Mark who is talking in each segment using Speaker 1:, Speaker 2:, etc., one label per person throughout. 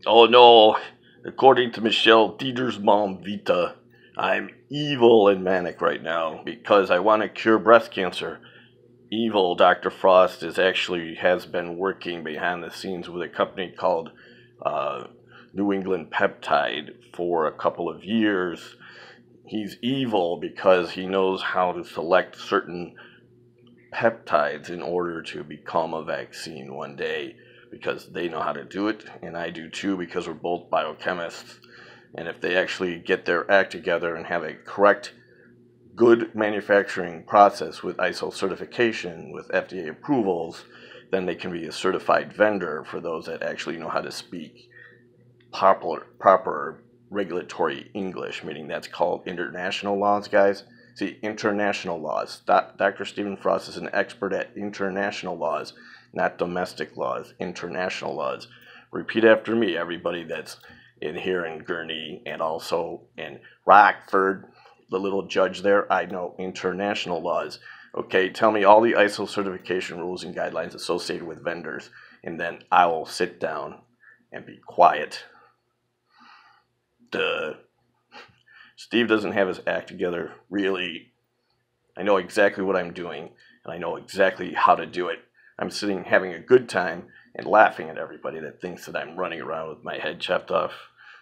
Speaker 1: Oh no, according to Michelle Dieter's mom, Vita, I'm evil and manic right now because I want to cure breast cancer. Evil Dr. Frost has been working behind the scenes with a company called uh, New England Peptide for a couple of years. He's evil because he knows how to select certain peptides in order to become a vaccine one day because they know how to do it, and I do too because we're both biochemists. And if they actually get their act together and have a correct, good manufacturing process with ISO certification, with FDA approvals, then they can be a certified vendor for those that actually know how to speak proper regulatory English, meaning that's called international laws, guys. See, international laws. Dr. Stephen Frost is an expert at international laws, not domestic laws, international laws. Repeat after me, everybody that's in here in Gurney and also in Rockford, the little judge there. I know international laws. Okay, tell me all the ISO certification rules and guidelines associated with vendors, and then I will sit down and be quiet. Duh. Steve doesn't have his act together, really. I know exactly what I'm doing, and I know exactly how to do it. I'm sitting having a good time and laughing at everybody that thinks that I'm running around with my head chopped off.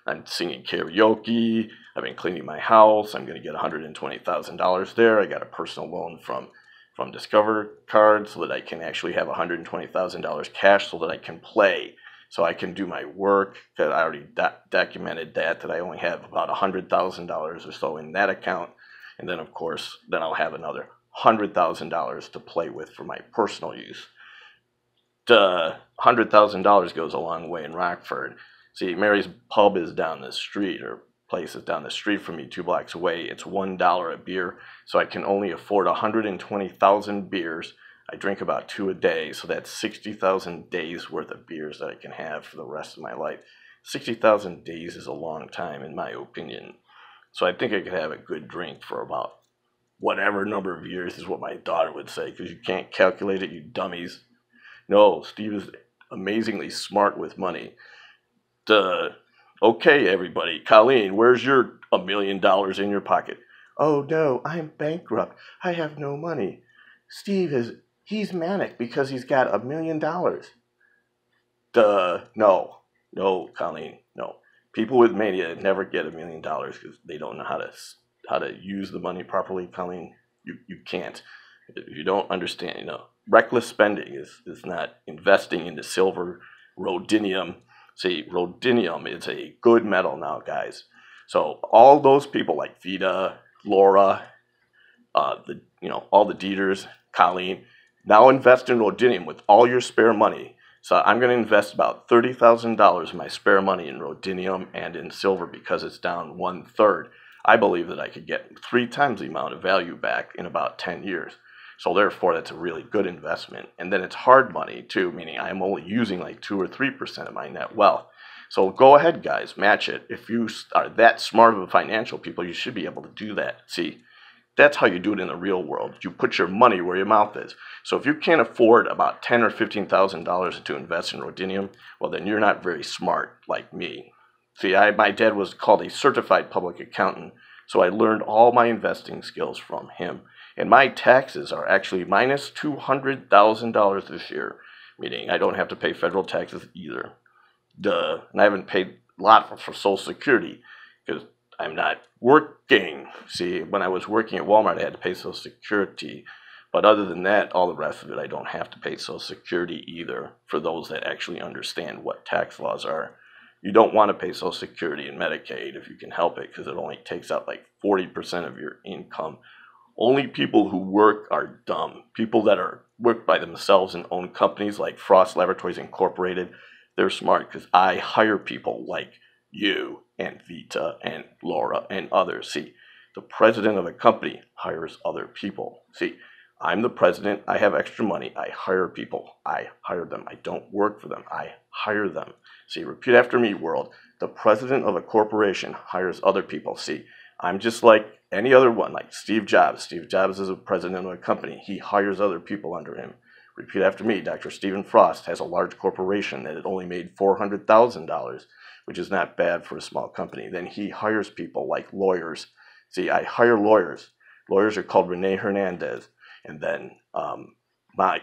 Speaker 1: I'm singing karaoke. I've been cleaning my house. I'm going to get $120,000 there. I got a personal loan from Discover Card so that I can actually have $120,000 cash so that I can play, so I can do my work. Because I already documented that I only have about $100,000 or so in that account. And then, of course, then I'll have another $100,000 to play with for my personal use. $100,000 goes a long way in Rockford. See, Mary's Pub is down the street, or place is down the street from me, 2 blocks away. It's $1 a beer, so I can only afford 120,000 beers. I drink about 2 a day, so that's 60,000 days worth of beers that I can have for the rest of my life. 60,000 days is a long time, in my opinion. So I think I could have a good drink for about whatever number of years is what my daughter would say, because you can't calculate it, you dummies. No, Steve is amazingly smart with money. Okay, everybody. Colleen, where's your $1 million in your pocket? Oh no, I'm bankrupt. I have no money. He's manic because he's got $1 million. No, Colleen, no. People with mania never get $1 million because they don't know how to use the money properly, Colleen. You can't. You don't understand, Reckless spending is not investing into silver, rhodinium. See, rhodinium is a good metal now, guys. So all those people like Vita, Laura, all the Dieters, Colleen, now invest in rhodinium with all your spare money. So I'm going to invest about $30,000 of my spare money in rhodinium and in silver because it's down 1/3. I believe that I could get 3 times the amount of value back in about 10 years. So therefore, that's a really good investment. And then it's hard money too, meaning I'm only using like 2 or 3% of my net wealth. So go ahead, guys, match it. If you are that smart of a financial people, you should be able to do that. See, that's how you do it in the real world. You put your money where your mouth is. So if you can't afford about $10,000 or $15,000 to invest in rhodinium, well, then you're not very smart like me. See, my dad was called a certified public accountant, so I learned all my investing skills from him. And my taxes are actually minus $200,000 this year, meaning I don't have to pay federal taxes either. Duh. And I haven't paid a lot for Social Security because I'm not working. See, when I was working at Walmart, I had to pay Social Security. But other than that, all the rest of it, I don't have to pay Social Security either, for those that actually understand what tax laws are. You don't want to pay Social Security and Medicaid if you can help it, because it only takes out like 40% of your income. Only people who work are dumb. People that work by themselves and own companies like Frost Laboratories Incorporated, they're smart because I hire people like you and Vita and Laura and others. See, the president of a company hires other people. See, I'm the president. I have extra money. I hire people. I hire them. I don't work for them. I hire them. See, repeat after me, world. The president of a corporation hires other people. See, I'm just like any other one, like Steve Jobs. Steve Jobs is a president of a company. He hires other people under him. Repeat after me. Dr. Stephen Frost has a large corporation that had only made $400,000, which is not bad for a small company. Then he hires people like lawyers. See, I hire lawyers. Lawyers are called Rene Hernandez. And then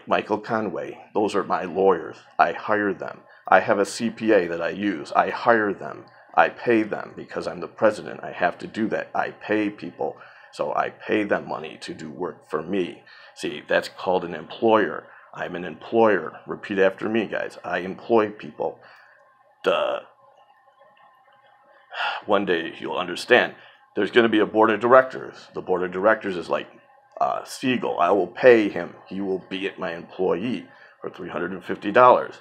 Speaker 1: Michael Conway. Those are my lawyers. I hire them. I have a CPA that I use. I hire them. I pay them because I'm the president. I have to do that. I pay people. So I pay them money to do work for me. See, that's called an employer. I'm an employer. Repeat after me, guys. I employ people. Duh. One day you'll understand. There's going to be a board of directors. The board of directors is like Siegel. I will pay him. He will be my employee for $350.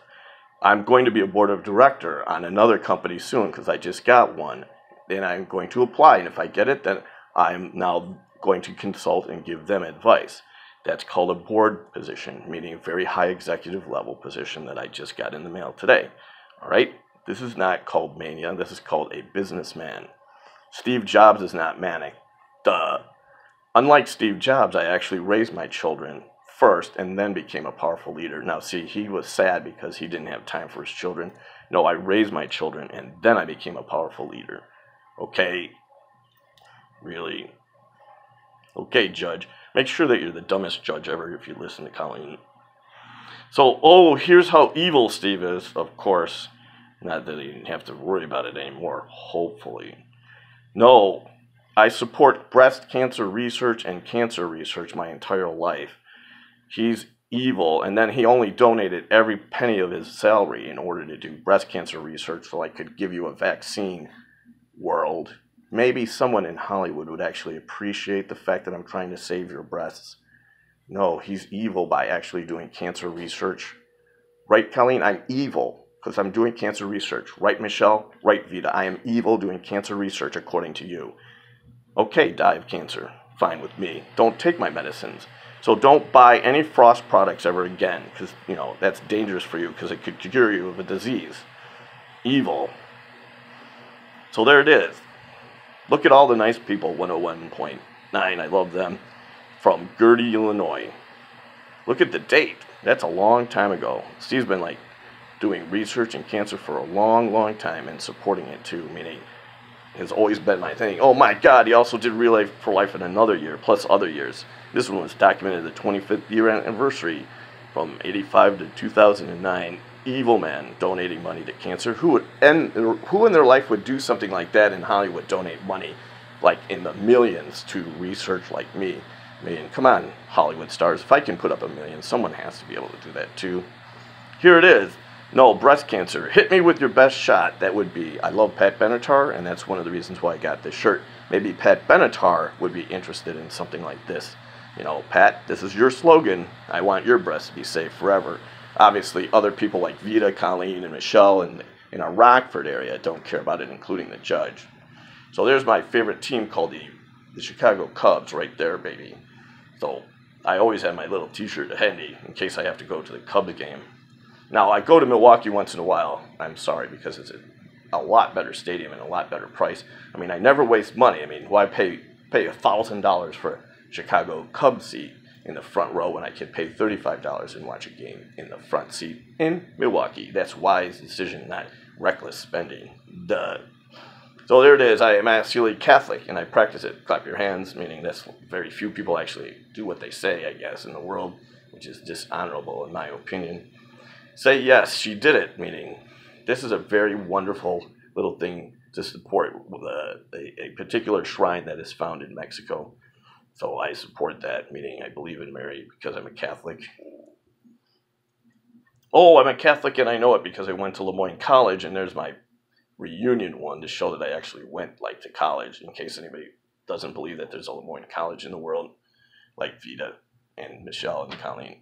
Speaker 1: I'm going to be a board of director on another company soon because I just got one. Then I'm going to apply. And if I get it, then I'm now going to consult and give them advice. That's called a board position, meaning a very high executive level position that I just got in the mail today. All right? This is not called mania. This is called a businessman. Steve Jobs is not manic. Duh. Unlike Steve Jobs, I actually raised my children first and then became a powerful leader. Now, see, he was sad because he didn't have time for his children. No, I raised my children and then I became a powerful leader. Okay? Really? Okay, Judge. Make sure that you're the dumbest judge ever if you listen to Colleen. So, oh, here's how evil Steve is, of course. Not that he didn't have to worry about it anymore, hopefully. No, I support breast cancer research and cancer research my entire life. He's evil, and then he only donated every penny of his salary in order to do breast cancer research so I could give you a vaccine, world. Maybe someone in Hollywood would actually appreciate the fact that I'm trying to save your breasts. No, he's evil by actually doing cancer research. Right, Colleen? I'm evil because I'm doing cancer research. Right, Michelle? Right, Vita? I am evil doing cancer research according to you. Okay, die of cancer. Fine with me. Don't take my medicines. So don't buy any Frost products ever again because, you know, that's dangerous for you because it could cure you of a disease. Evil. So there it is. Look at all the nice people, 101.9, I love them, from Gertie, Illinois. Look at the date. That's a long time ago. Steve's been like doing research in cancer for a long, long time and supporting it too, meaning has always been my thing. Oh my God, he also did Real Life for Life in another year, plus other years. This one was documented the 25th year anniversary from 85 to 2009. Evil man donating money to cancer. Who in their life would do something like that in Hollywood, donate money like in the millions to research like me? Come on, Hollywood stars. If I can put up $1 million, someone has to be able to do that too. Here it is. No, breast cancer. Hit me with your best shot. That would be, I love Pat Benatar, and that's one of the reasons why I got this shirt. Maybe Pat Benatar would be interested in something like this. You know, Pat, this is your slogan. I want your breasts to be safe forever. Obviously, other people like Vita, Colleen, and Michelle in our Rockford area don't care about it, including the judge. So there's my favorite team called the Chicago Cubs right there, baby. So I always have my little t-shirt handy in case I have to go to the Cubs game. Now, I go to Milwaukee once in a while. I'm sorry, because it's a lot better stadium and a lot better price. I mean, I never waste money. I mean, why pay $1,000 for a Chicago Cubs seat in the front row when I could pay $35 and watch a game in the front seat in Milwaukee? That's wise decision, not reckless spending. Duh. So there it is. I am actually Catholic, and I practice it. Clap your hands, meaning that's very few people actually do what they say, I guess, in the world, which is dishonorable in my opinion. Say yes, she did it, meaning this is a very wonderful little thing to support a particular shrine that is found in Mexico. So I support that, meaning I believe in Mary because I'm a Catholic. Oh, I'm a Catholic and I know it because I went to Lemoyne College, and there's my reunion one to show that I actually went like to college, in case anybody doesn't believe that there's a Lemoyne College in the world, like Vita and Michelle and Colleen.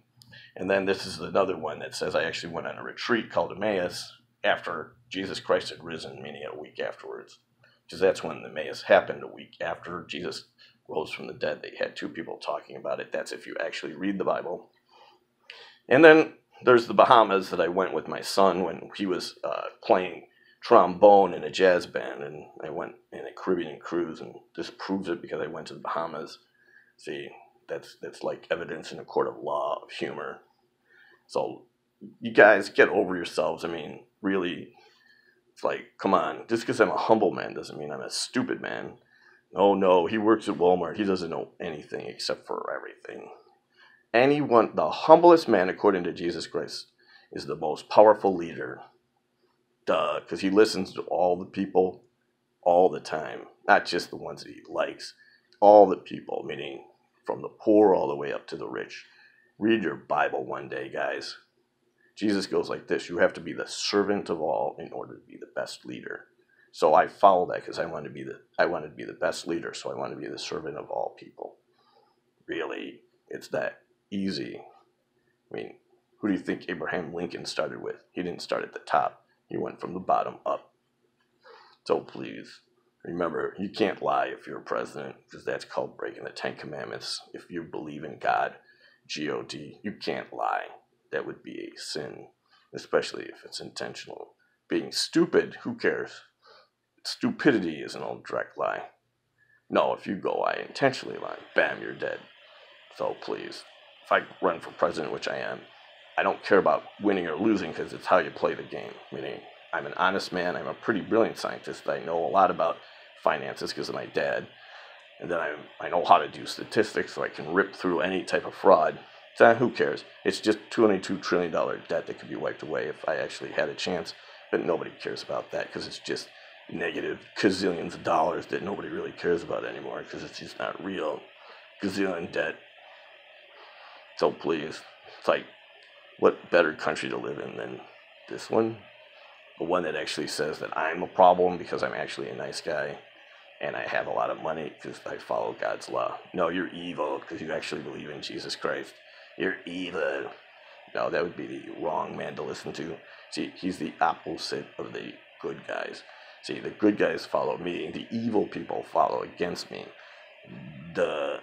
Speaker 1: And then this is another one that says I actually went on a retreat called Emmaus after Jesus Christ had risen, meaning a week afterwards. Because that's when the Emmaus happened, a week after Jesus rose from the dead. They had two people talking about it. That's if you actually read the Bible. And then there's the Bahamas that I went with my son when he was playing trombone in a jazz band. And I went in a Caribbean cruise, and this proves it because I went to the Bahamas. See, that's like evidence in a court of law of humor. So you guys get over yourselves. I mean, really, it's like, come on. Just because I'm a humble man doesn't mean I'm a stupid man. Oh no, he works at Walmart. He doesn't know anything except for everything. The humblest man, according to Jesus Christ, is the most powerful leader. Duh, because he listens to all the people all the time, not just the ones that he likes. All the people, meaning from the poor all the way up to the rich. Read your Bible one day, guys. Jesus goes like this: you have to be the servant of all in order to be the best leader. So I follow that because I wanted to be the best leader, so I want to be the servant of all people. Really, it's that easy. I mean, who do you think Abraham Lincoln started with? He didn't start at the top. He went from the bottom up. So please, remember, you can't lie if you're a president, because that's called breaking the 10 Commandments. If you believe in God, G-O-D, you can't lie. That would be a sin, especially if it's intentional. Being stupid, who cares? Stupidity is an old direct lie. No, if you go, I intentionally lie, bam, you're dead. So please, if I run for president, which I am, I don't care about winning or losing because it's how you play the game. Meaning, I'm an honest man. I'm a pretty brilliant scientist. I know a lot about finances because of my dad. And then I know how to do statistics, so I can rip through any type of fraud. So who cares? It's just $22 trillion debt that could be wiped away if I actually had a chance. But nobody cares about that because it's just negative gazillions of dollars that nobody really cares about anymore because it's just not real. Gazillion debt. So please, it's like, what better country to live in than this one? The one that actually says that I'm a problem because I'm actually a nice guy and I have a lot of money because I follow God's law. No, you're evil because you actually believe in Jesus Christ. You're evil. No, that would be the wrong man to listen to. See, he's the opposite of the good guys. See, the good guys follow me. The evil people follow against me. Duh.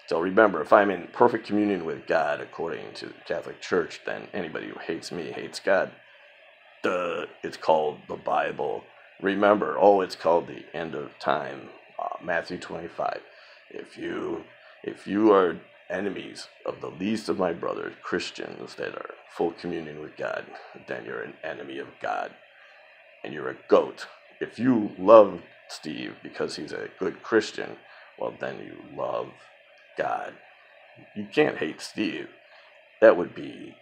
Speaker 1: So remember, if I'm in perfect communion with God, according to the Catholic Church, then anybody who hates me hates God. Duh. It's called the Bible. Remember, it's called the end of time. Matthew 25. If you are enemies of the least of my brothers, Christians that are full communion with God, then you're an enemy of God. And you're a goat. If you love Steve because he's a good Christian, well, then you love God. You can't hate Steve. That would be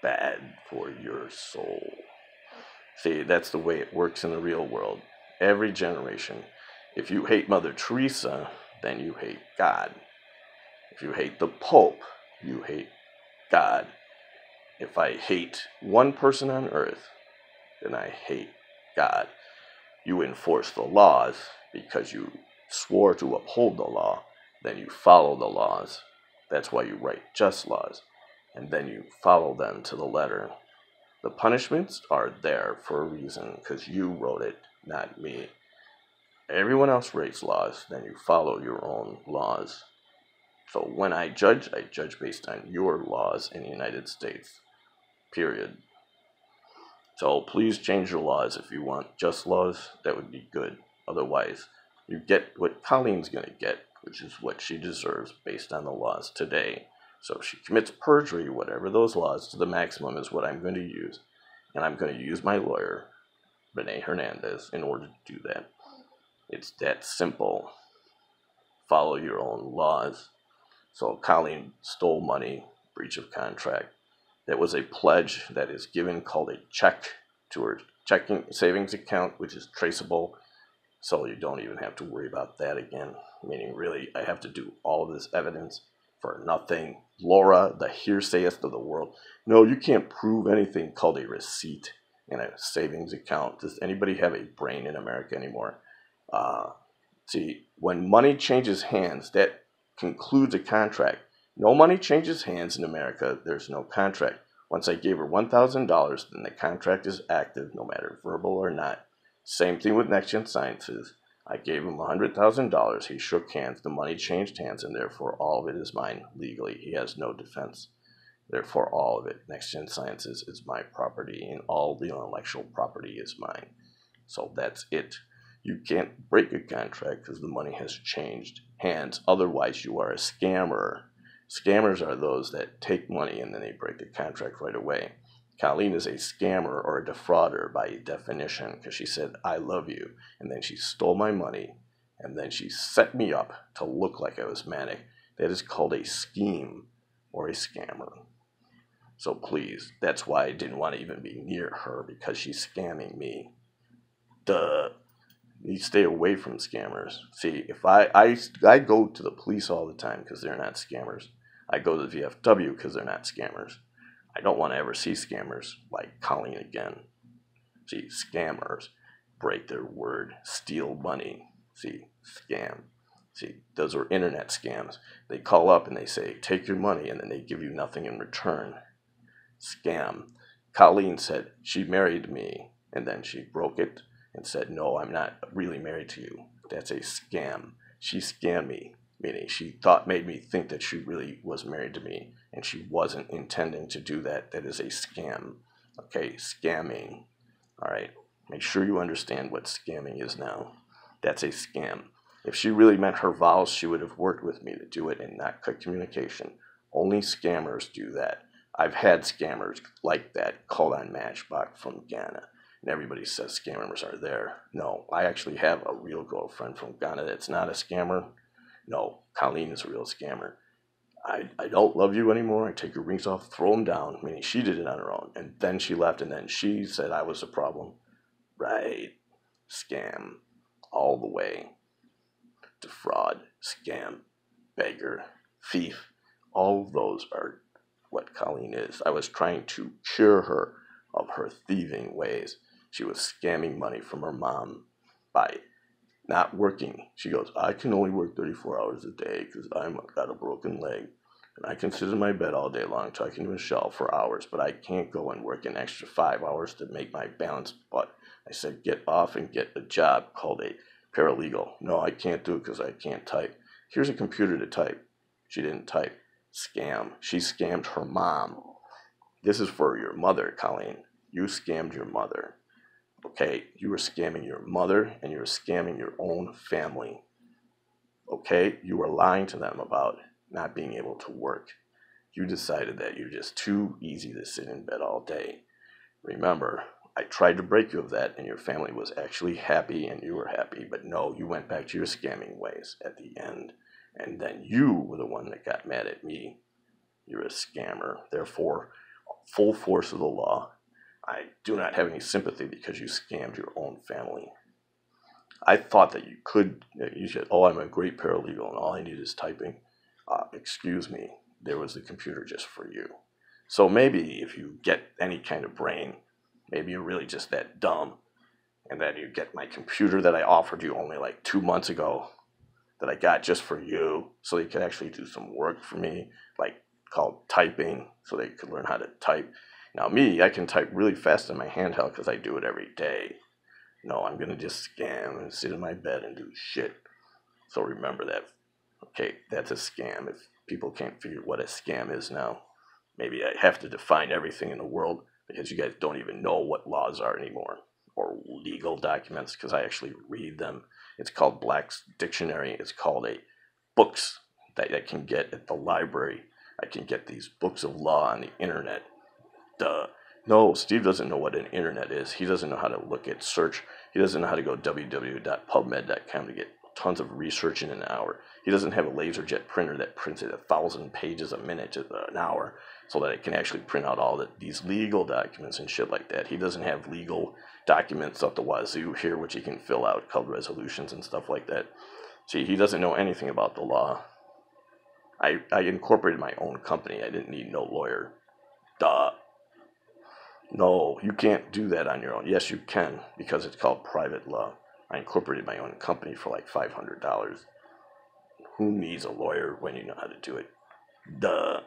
Speaker 1: bad for your soul. See, that's the way it works in the real world. Every generation. If you hate Mother Teresa, then you hate God. If you hate the Pope, you hate God. If I hate one person on earth, then I hate God. You enforce the laws because you swore to uphold the law. Then you follow the laws. That's why you write just laws. And then you follow them to the letter. The punishments are there for a reason because you wrote it, not me. Everyone else writes laws, then you follow your own laws. So when I judge based on your laws in the United States. Period. So please change your laws if you want just laws. That would be good. Otherwise, you get what Colleen's going to get, which is what she deserves based on the laws today. So if she commits perjury, whatever those laws to the maximum is what I'm going to use. And I'm going to use my lawyer, Renee Hernandez, in order to do that. It's that simple. Follow your own laws. So Colleen stole money, breach of contract. That was a pledge that is given called a check to her checking savings account, which is traceable. So you don't even have to worry about that again. Meaning, really, I have to do all of this evidence for nothing. Laura, the hearsayest of the world. No, you can't prove anything called a receipt in a savings account. Does anybody have a brain in America anymore? See, when money changes hands, that concludes a contract. No money changes hands in America. There's no contract. Once I gave her $1,000, then the contract is active, no matter verbal or not. Same thing with Next Gen Sciences. I gave him $100,000. He shook hands. The money changed hands, and therefore all of it is mine legally. He has no defense. Therefore, all of it, Next Gen Sciences, is my property, and all the intellectual property is mine. So that's it. You can't break a contract because the money has changed hands. Otherwise, you are a scammer. Scammers are those that take money and then they break the contract right away. Colleen is a scammer or a defrauder by definition because she said, I love you, and then she stole my money, and then she set me up to look like I was manic. That is called a scheme or a scammer. So please, that's why I didn't want to even be near her, because she's scamming me. Duh. You stay away from scammers. See, if I go to the police all the time because they're not scammers. I go to the VFW because they're not scammers. I don't want to ever see scammers like Colleen again. See, scammers break their word, steal money. See, scam. See, those are internet scams. They call up and they say, take your money, and then they give you nothing in return. Scam. Colleen said she married me, and then she broke it and said, no, I'm not really married to you. That's a scam. She scammed me, meaning she made me think that she really was married to me, and she wasn't intending to do that. That is a scam. Okay, scamming. All right, make sure you understand what scamming is now. That's a scam. If she really meant her vows, she would have worked with me to do it and not cut communication. Only scammers do that. I've had scammers like that called on Matchbox from Ghana. And everybody says scammers are there. No, I actually have a real girlfriend from Ghana that's not a scammer. No, Colleen is a real scammer. I don't love you anymore. I take your rings off, throw them down. Meaning she did it on her own. And then she left, and then she said I was the problem. Right. Scam. All the way. Defraud. Scam. Beggar. Thief. All of those are what Colleen is. I was trying to cure her of her thieving ways. She was scamming money from her mom by not working. She goes, I can only work 34 hours a day because I've got a broken leg. And I can sit in my bed all day long talking to Michelle for hours, but I can't go and work an extra 5 hours to make my balance. But I said, get off and get a job called a paralegal. No, I can't do it because I can't type. Here's a computer to type. She didn't type. Scam. She scammed her mom. This is for your mother, Colleen. You scammed your mother. Okay, you were scamming your mother, and you were scamming your own family. Okay, you were lying to them about not being able to work. You decided that you're just too easy to sit in bed all day. Remember, I tried to break you of that, and your family was actually happy, and you were happy. But no, you went back to your scamming ways at the end. And then you were the one that got mad at me. You're a scammer. Therefore, full force of the law. I do not have any sympathy because you scammed your own family. I thought that you said, oh, I'm a great paralegal and all I need is typing. Excuse me, there was the computer just for you. So maybe if you get any kind of brain, maybe you're really just that dumb, and then you get my computer that I offered you only like 2 months ago that I got just for you so you could actually do some work for me, like called typing, so they could learn how to type. Now me, I can type really fast on my handheld because I do it every day. No, I'm going to just scam and sit in my bed and do shit. So remember that. Okay, that's a scam. If people can't figure what a scam is now, maybe I have to define everything in the world because you guys don't even know what laws are anymore or legal documents because I actually read them. It's called Black's Dictionary. It's called a books that I can get at the library. I can get these books of law on the internet. Duh. No, Steve doesn't know what an internet is. He doesn't know how to look at search. He doesn't know how to go www.pubmed.com to get tons of research in an hour. He doesn't have a LaserJet printer that prints it 1,000 pages a minute to an hour so that it can actually print out all these legal documents and shit like that. He doesn't have legal documents up the wazoo here which he can fill out called resolutions and stuff like that. See, he doesn't know anything about the law. I incorporated my own company. I didn't need no lawyer. Duh. No, you can't do that on your own. Yes, you can, because it's called private law. I incorporated my own company for like $500. Who needs a lawyer when you know how to do it? Duh.